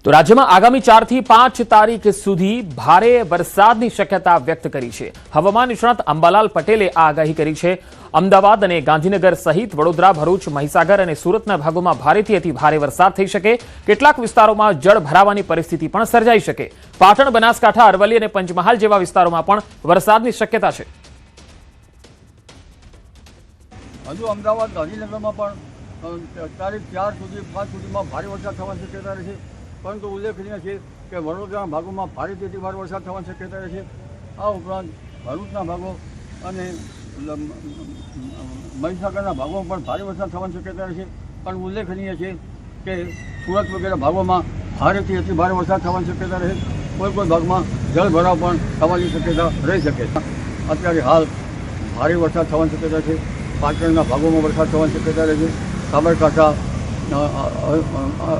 તો રાજ્યમાં આગામી 4 થી 5 તારીખ સુધી ભારે વરસાદની શક્યતા વ્યક્ત કરી છે। હવામાન નિષ્ણાત અંબાલાલ પટેલે આ આગાહી કરી છે। અમદાવાદ અને ગાંધીનગર સહિત વડોદરા, ભરૂચ, મહીસાગર અને સુરતના ભાગોમાં ભારેથી અતિ ભારે વરસાદ થઈ શકે। કેટલાક વિસ્તારોમાં જળ ભરાવાની પરિસ્થિતિ પણ સર્જાઈ શકે। પાટણ, બનાસકાંઠા, અરવલ્લી અને પંચમહાલ જેવા વિસ્તારોમાં પણ વરસાદની શક્યતા છે। હજુ અમદાવાદ, ગાંધીનગરમાં પણ તારીખ 4 સુધી 5 સુધીમાં ભારે વરસાદ થવાની શક્યતા રહેશે। પરંતુ ઉલ્લેખનીય છે કે વડોદરાના ભાગોમાં ભારેથી અતિ ભારે વરસાદ થવાની શક્યતા રહેશે। આ ઉપરાંત ભરૂચના ભાગો અને મહીસાગરના ભાગોમાં પણ ભારે વરસાદ થવાની શક્યતા રહેશે। પણ ઉલ્લેખનીય છે કે સુરત વગેરે ભાગોમાં ભારેથી અતિ ભારે વરસાદ થવાની શક્યતા રહે। કોઈ ભાગમાં જળ ભરાવ પણ થવાની શક્યતા રહી શકે છે। અત્યારે હાલ ભારે વરસાદ થવાની શક્યતા છે। પાટણના ભાગોમાં વરસાદ થવાની શક્યતા રહે છે। સાબરકાંઠા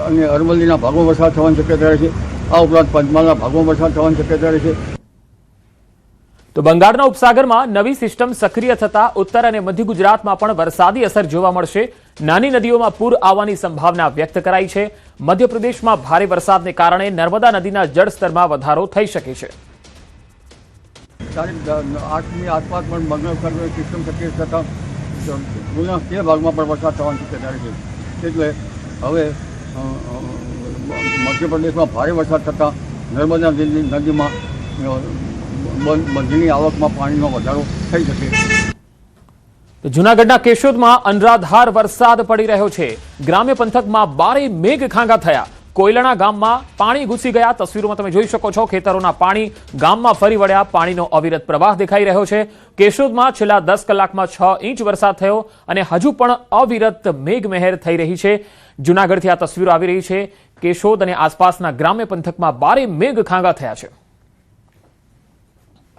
અને અરવલ્લીના ભાગોમાં વરસાદ થવાની શક્યતા રહે છે। આ ઉપરાંત પંચમહાલના ભાગોમાં વરસાદ થવાની શક્યતા રહે છે। તો બંગાળના ઉપસાગરમાં નવી સિસ્ટમ સક્રિય થતા ઉત્તર અને મધ્ય ગુજરાતમાં પણ વરસાદી અસર જોવા મળશે। નાની નદીઓમાં પૂર આવવાની સંભાવના વ્યક્ત કરાઈ છે। મધ્યપ્રદેશમાં ભારે વરસાદને કારણે નર્મદા નદીના જળસ્તરમાં વધારો થઈ શકે છે। તારીખ 8ની આસપાસ પણ બંગાળ સિસ્ટમ સક્રિય થતા તે ભાગમાં પણ વરસાદ થવાની શક્યતા રહે છે। એટલે હવે મધ્યપ્રદેશમાં ભારે વરસાદ થતાં નર્મદા નદીમાં બંધની આવકમાં પાણીનો વધારો થઈ શકે। જૂનાગઢના કેશોદમાં અનરાધાર વરસાદ પડી રહ્યો છે। ગ્રામ્ય પંથકમાં ભારે મેઘખાંગા થયા। કોયલાણા ગામમાં પાણી ઘૂસી ગયા। તસવીરોમાં તમે જોઈ શકો છો, ખેતરોના પાણી ગામમાં ફરી વળ્યા। પાણીનો અવિરત પ્રવાહ દેખાઈ રહ્યો છે। કેશોદમાં છેલ્લા 10 કલાકમાં 6 ઇંચ વરસાદ થયો અને હજુ પણ અવિરત મેઘમહેર થઈ રહી છે। જૂનાગઢથી આ તસવીરો આવી રહી છે। કેશોદ અને આસપાસના ગ્રામ્ય પંથકમાં ભારે મેઘખાંગા થયા છે।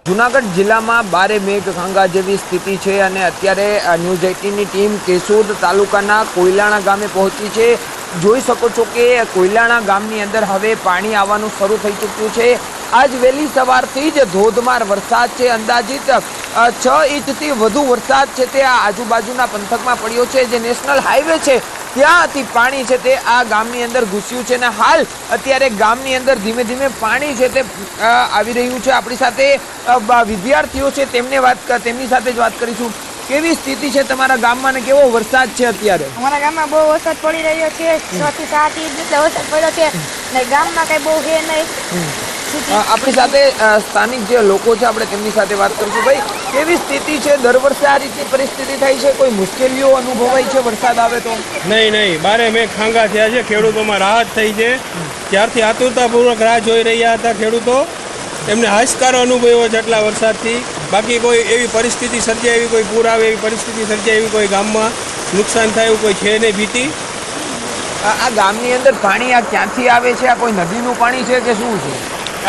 જૂનાગઢ જિલ્લામાં ભારે મેઘખાંગા જેવી સ્થિતિ છે અને અત્યારે ન્યૂઝ 18ની ટીમ કેશોદ તાલુકાના કોયલાણા ગામે પહોંચી છે। જોઈ શકો છો કે કોયલાણા ગામની અંદર હવે પાણી આવવાનું શરૂ થઈ ચૂક્યું છે। આજ વહેલી સવારથી જ ધોધમાર વરસાદ છે। અંદાજિત 6 ઇંચથી વધુ વરસાદ છે તે આ આજુબાજુના પંથકમાં પડ્યો છે। જે નેશનલ હાઈવે છે ત્યાંથી પાણી છે તે આ ગામની અંદર ઘૂસ્યું છે અને હાલ અત્યારે ગામની અંદર ધીમે ધીમે પાણી છે તે આવી રહ્યું છે। આપણી સાથે વિદ્યાર્થીઓ છે તેમની સાથે જ વાત કરીશું। કેવી સ્થિતિ છે તમારા ગામમાં ને કેવો વરસાદ છે અત્યારે? અમારા ગામમાં બહુ વરસાદ પડી રહ્યો છે। 6 થી 7 ઇંચ જેટલો વરસાદ પડ્યો છે ને ગામમાં કઈ બહુ છે નહીં। આપણી સાથે સ્થાનિક જે લોકો છે આપણે તેમની સાથે વાત કરીશું। ભાઈ, કેવી સ્થિતિ છે? દર વર્ષે આ રીતની પરિસ્થિતિ થાય છે? કોઈ મુશ્કેલીઓ અનુભવાય છે વરસાદ આવે તો? નહીં, બારે મેઘખાંગા થયા છે। ખેડૂતોમાં રાહત થઈ છે। ત્યારથી આતુરતાપૂર્વક રાહ જોઈ રહ્યા હતા ખેડૂતો। એમને હાશકારો અનુભવ્યો છે આટલા વરસાદથી। બાકી કોઈ એવી પરિસ્થિતિ સર્જાય, એવી કોઈ પૂર આવે એવી પરિસ્થિતિ સર્જાય, એવી કોઈ ગામમાં નુકસાન થાય એવું કોઈ છે નહીં ભીતિ। આ ગામની અંદર પાણી આ ક્યાંથી આવે છે? આ કોઈ નદીનું પાણી છે કે શું છે?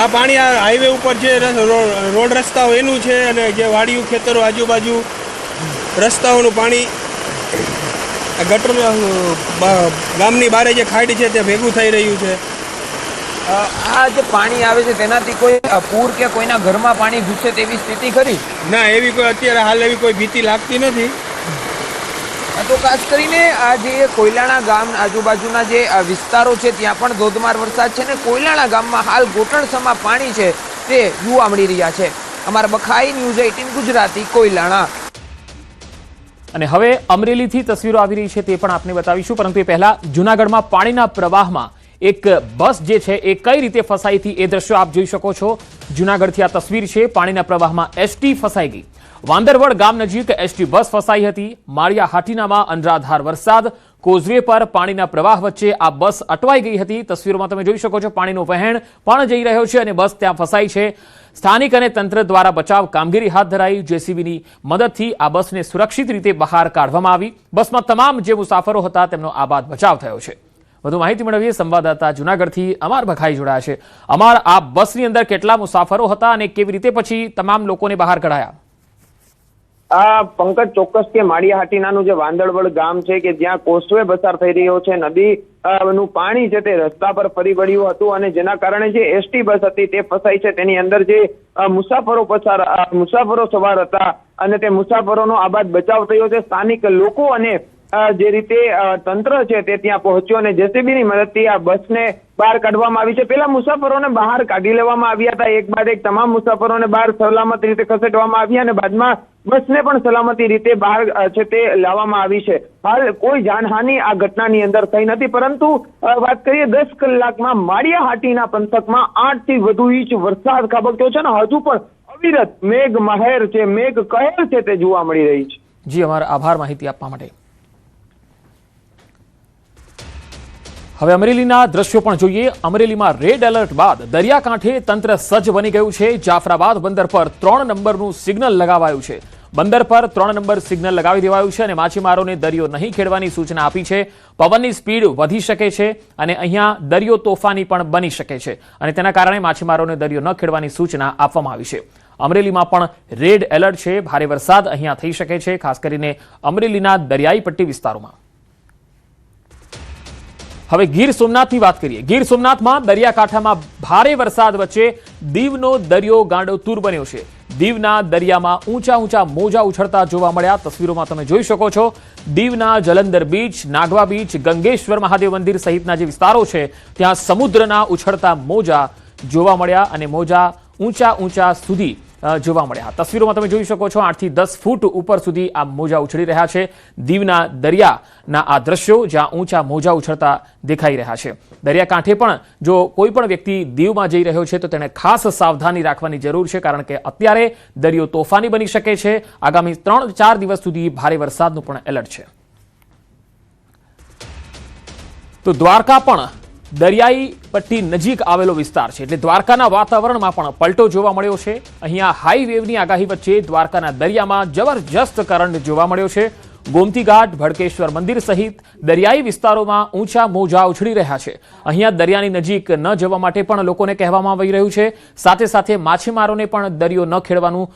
આ પાણી આ હાઈવે ઉપર છે, રોડ રસ્તાઓ એનું છે અને જે વાડીઓ ખેતરો આજુબાજુ રસ્તાઓનું પાણી ગટર ગામની બારે જે ખાડી છે તે ભેગું થઈ રહ્યું છે। આ જે પાણી આવે છે તેનાથી કોઈ પૂર કે કોઈના ઘરમાં પાણી ઘૂસે તેવી સ્થિતિ ખરી? ના, એવી કોઈ અત્યારે હાલ એવી કોઈ ભીતિ લાગતી નથી। તો ખાસ કરીને આ જે કોયલાણા ગામ આજુબાજુના જે વિસ્તારો છે ત્યાં પણ ધોધમાર વરસાદ છે ને કોયલાણા ગામમાં હાલ ઘૂંટણસમાં પાણી છે તે જોવા મળી રહ્યા છે। અમારા બખાઈ ન્યૂઝ 18 ગુજરાતી કોયલાણા। અને હવે અમરેલીથી તસવીરો આવી રહી છે તે પણ આપને બતાવીશું, પરંતુ એ પહેલા જૂનાગઢમાં પાણીના પ્રવાહમાં એક બસ જે છે એ કઈ રીતે ફસાઈ હતી એ દ્રશ્યો આપ જોઈ શકો છો। જૂનાગઢથી આ તસવીર છે। પાણીના પ્રવાહમાં એસટી ફસાઈ ગઈ। વાંદરવડ ગામ નજીક એસટી બસ ફસાઈ હતી। માળિયા હાટીનામાં અનરાધાર વરસાદ। કોઝવે પર પાણીના પ્રવાહ વચ્ચે આ બસ અટવાઈ ગઈ હતી। તસવીરોમાં તમે જોઈ શકો છો, પાણીનો વહેણ પણ જઈ રહ્યો છે અને બસ ત્યાં ફસાઈ છે। સ્થાનિક અને તંત્ર દ્વારા બચાવ કામગીરી હાથ ધરાઈ। જેસીબીની મદદથી આ બસને સુરક્ષિત રીતે બહાર કાઢવામાં આવી। બસમાં તમામ જે મુસાફરો હતા તેમનો આબાદ બચાવ થયો છે। વધુ માહિતી મેળવીએ સંવાદદાતા જૂનાગઢથી અમાર બખાઈ જોડાયા છે। અમાર, આ બસની અંદર કેટલા મુસાફરો હતા અને કેવી રીતે પછી તમામ લોકોને બહાર કઢાયા? પંકજ, ચોક્કસ કે માળિયા હાટીનાનું જે વાંદળવડ ગામ છે કે જ્યાં કોસવે પસાર થઈ રહ્યો છે, નદી નું પાણી છે તે રસ્તા પર ફરી વળ્યું હતું અને જેના કારણે જે એસટી બસ હતી તે ફસાઈ છે। તેની અંદર જે મુસાફરો સવાર હતા અને તે મુસાફરોનો આબાદ બચાવ થયો છે। સ્થાનિક લોકો અને જે રીતે તંત્ર છે તે ત્યાં પહોંચ્યું અને જેસીબીની મદદથી આ બસને બહાર કાઢવામાં આવી છે. પહેલા મુસાફરોને બહાર કાઢી લેવામાં આવ્યા હતા, એક બાદ એક તમામ મુસાફરોને બહાર સલામત રીતે ખસેડવામાં આવ્યા અને બાદમાં બસને પણ સલામતી રીતે બહાર છે તે લાવવામાં આવી છે. હાલ કોઈ જાનહાનિ આ ઘટનાની અંદર થઈ નથી, પરંતુ વાત કરીએ 10 કલાકમાં માળિયાહાટીના પંથકમાં 8 થી વધુ ઇંચ વરસાદ ખાબક્યો છે અને હજુ પણ અવિરત મેઘ મહેર છે, મેઘ કહેર છે તે જોવા મળી રહી છે. જી, અમારો આભાર માહિતી આપવા માટે. હવે અમરેલીના દ્રશ્યો પણ જોઈએ. અમરેલીમાં રેડ એલર્ટ બાદ દરિયાકાંઠે તંત્ર સજ્જ બની ગયું છે. જાફરાબાદ બંદર પર 3 નંબરનું સિગ્નલ લગાવાયું છે. બંદર પર 3 નંબર સિગ્નલ લગાવી દેવાયું છે અને માછીમારોને દરિયો નહીં ખેડવાની સૂચના આપી છે. પવનની સ્પીડ વધી શકે છે અને અહીંયા દરિયો તોફાની પણ બની શકે છે અને તેના કારણે માછીમારોને દરિયો ન ખેડવાની સૂચના આપવામાં આવી છે. અમરેલીમાં પણ રેડ એલર્ટ છે. ભારે વરસાદ અહીંયા થઈ શકે છે, ખાસ કરીને અમરેલીના દરિયાઈ પટ્ટી વિસ્તારોમાં. હવે ગીર સોમનાથની વાત કરીએ. ગીર સોમનાથમાં દરિયાકાંઠામાં ભારે વરસાદ વચ્ચે દીવનો દરિયો ગાંડોતુર બન્યો છે. દીવના દરિયામાં ઊંચા મોજા ઉછળતા જોવા મળ્યા. તસવીરોમાં તમે જોઈ શકો છો. દીવના જલંધર બીચ, નાગવા બીચ, ગંગેશ્વર મહાદેવ મંદિર સહિતના જે વિસ્તારો છે ત્યાં સમુદ્રના ઉછળતા મોજા જોવા મળ્યા અને મોજા ઊંચા સુધી જોવા મળ્યા. તસવીરોમાં તમે જોઈ શકો છો 8 થી 10 ફૂટ ઉપર સુધી આ મોજા ઉછળી રહ્યા છે. દીવના દરિયાના આ દ્રશ્યો જ્યાં ઊંચા મોજા ઉછળતા દેખાઈ રહ્યા છે. દરિયાકાંઠે પણ જો કોઈ પણ વ્યક્તિ દીવમાં જઈ રહ્યો છે તો તેને ખાસ સાવધાની રાખવાની જરૂર છે, કારણ કે અત્યારે દરિયો તોફાની બની શકે છે. આગામી 3-4 દિવસ સુધી ભારે વરસાદનું પણ એલર્ટ છે. તો દ્વારકા પણ દરિયાઈ પટ્ટી નજીક આવેલો વિસ્તાર છે, એટલે દ્વારકાના વાતાવરણમાં પણ પલટો જોવા મળ્યો છે. અહીંયા હાઈ વેવની આગાહી વચ્ચે દ્વારકાના દરિયામાં જબરજસ્ત કરંટ જોવા મળ્યો છે. ગોમતી ઘાટ, ભડકેશ્વર મંદિર સહિત દરિયાઈ વિસ્તારોમાં ઊંચા મોજા ઉછળી રહ્યા છે. અહીંયા દરિયાની નજીક ન જવા માટે પણ લોકોને કહેવામાં આવી રહ્યું છે. સાથે માછીમારોને પણ દરિયો ન ખેડવાનું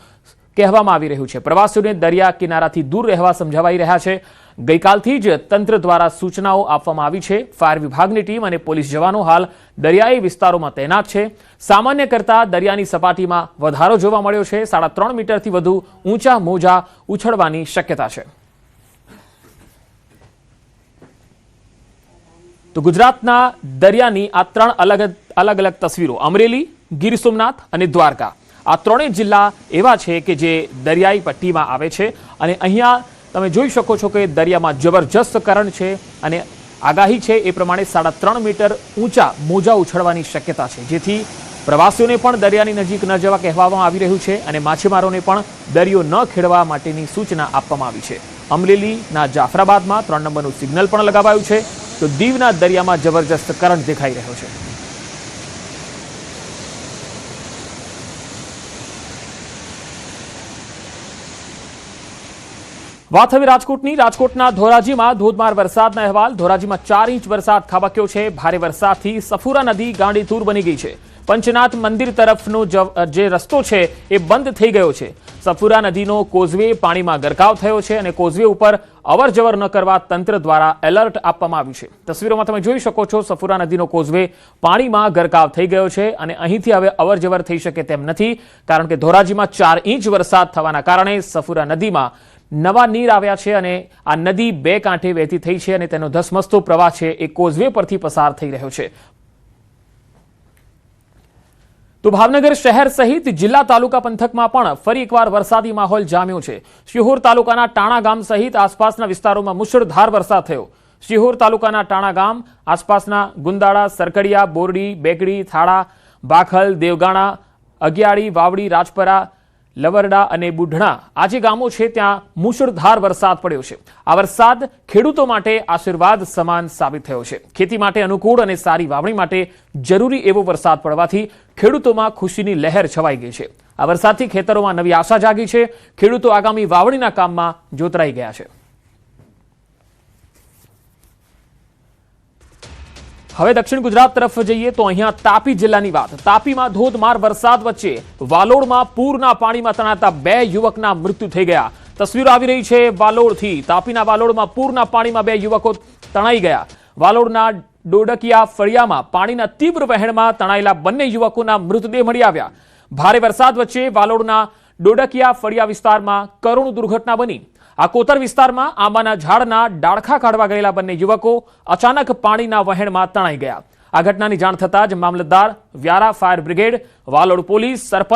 કહેવામાં આવી રહ્યું છે. પ્રવાસીઓને દરિયા કિનારાથી દૂર રહેવા સમજાવાઈ રહ્યા છે. ગઈકાલથી જ તંત્ર દ્વારા સૂચનાઓ આપવામાં આવી છે. ફાયર વિભાગની ટીમ અને પોલીસ જવાનો હાલ દરિયાઈ વિસ્તારોમાં તૈનાત છે. સામાન્ય કરતા દરિયાની સપાટીમાં વધારો જોવા મળ્યો છે. 3.5 મીટરથી વધુ ઊંચા મોજા ઉછળવાની શક્યતા છે. તો ગુજરાતના દરિયાની આ 3 અલગ અલગ તસવીરો. અમરેલી, ગીર સોમનાથ અને દ્વારકા, આ 3 જિલ્લા એવા છે કે જે દરિયાઈ પટ્ટીમાં આવે છે અને અહીંયા તમે જોઈ શકો છો કે દરિયામાં જબરજસ્ત કરંટ છે અને આગાહી છે એ પ્રમાણે 3.5 મીટર ઊંચા મોજા ઉછળવાની શક્યતા છે, જેથી પ્રવાસીઓને પણ દરિયાની નજીક ન જવા કહેવામાં આવી રહ્યું છે અને માછીમારોને પણ દરિયો ન ખેડવા માટેની સૂચના આપવામાં આવી છે. અમરેલીના જાફરાબાદમાં 3 નંબરનું સિગ્નલ પણ લગાવાયું છે. તો દીવના દરિયામાં જબરજસ્ત કરંટ દેખાઈ રહ્યો છે. વાત હવે રાજકોટની. રાજકોટના ધોરાજીમાં ધોધમાર વરસાદના અહેવાલ. ધોરાજીમાં 4 ઇંચ વરસાદ ખાબક્યો છે. ભારે વરસાદથી સફુરા નદી ગાંડીતુર બની ગઈ છે. પંચનાથ મંદિર તરફનો જે રસ્તો છે એ બંધ થઈ ગયો છે. સફુરા નદીનો કોઝવે પાણીમાં ગરકાવ થયો છે અને કોઝવે ઉપર અવરજવર ન કરવા તંત્ર દ્વારા એલર્ટ આપવામાં આવ્યું છે. તસવીરોમાં તમે જોઈ શકો છો સફુરા નદીનો કોઝવે પાણીમાં ગરકાવ થઈ ગયો છે અને અહીંથી હવે અવરજવર થઈ શકે તેમ નથી, કારણ કે ધોરાજીમાં 4 ઇંચ વરસાદ થવાના કારણે સફુરા નદીમાં નવા નીર આવ્યા છે અને આ નદી 2 કાંઠે વહેતી થઈ છે અને તેનો ધસમસતો પ્રવાહ છે એ કોઝવે પરથી પસાર થઈ રહ્યો છે. તો ભાવનગર શહેર સહિત જિલ્લા તાલુકા પંથકમાં પણ ફરી એકવાર વરસાદી માહોલ જામ્યો છે. શિહોર તાલુકાના ટાણા ગામ સહિત આસપાસના વિસ્તારોમાં મુશળધાર વરસાદ થયો. શિહોર તાલુકાના ટાણા ગામ, આસપાસના ગુંદાળા, સરકડિયા, બોરડી, બેકડી, થાળા, બાખલ, દેવગાણા, અગિયાળી, વાવડી, રાજપરા, લવરડા અને બુઢણા આ જે ગામો છે ત્યાં મુશળધાર વરસાદ પડ્યો છે. આ વરસાદ ખેડૂતો માટે આશીર્વાદ સમાન સાબિત થયો છે. ખેતી માટે અનુકૂળ અને સારી વાવણી માટે જરૂરી એવો વરસાદ પડવાથી ખેડૂતોમાં ખુશીની લહેર છવાઈ ગઈ છે. આ વરસાદથી ખેતરોમાં નવી આશા જાગી છે. ખેડૂતો આગામી વાવણીના કામમાં જોતરાઈ ગયા છે. હવે દક્ષિણ ગુજરાત તરફ જઈએ તો અહીંયા તાપી જિલ્લાની વાત. તાપીમાં ધોધમાર વરસાદ વચ્ચે વાલોડમાં પૂરના પાણીમાં તણાતા 2 યુવકના મૃત્યુ થઈ ગયા. તસવીરો આવી રહી છે વાલોડથી. તાપીના વાલોડમાં પૂરના પાણીમાં 2 યુવકો તણાઈ ગયા. વાલોડના ડોડકિયા ફળિયામાં પાણીના તીવ્ર વહેણમાં તણાયેલા બંને યુવકોના મૃતદેહ મળી આવ્યા. ભારે વરસાદ વચ્ચે વાલોડના ડોડકિયા ફળિયા વિસ્તારમાં કરુણ દુર્ઘટના બની. આ કોતર વિસ્તારમાં આંબાના ઝાડના ડાળખા કાઢવા ગયેલા બંને યુવકો અચાનક પાણીના વહેણમાં તણાઈ ગયા. આ ઘટનાની જાણ થતાં જ મામલતદાર, Vyara fire brigade, Valod police, સરપંચ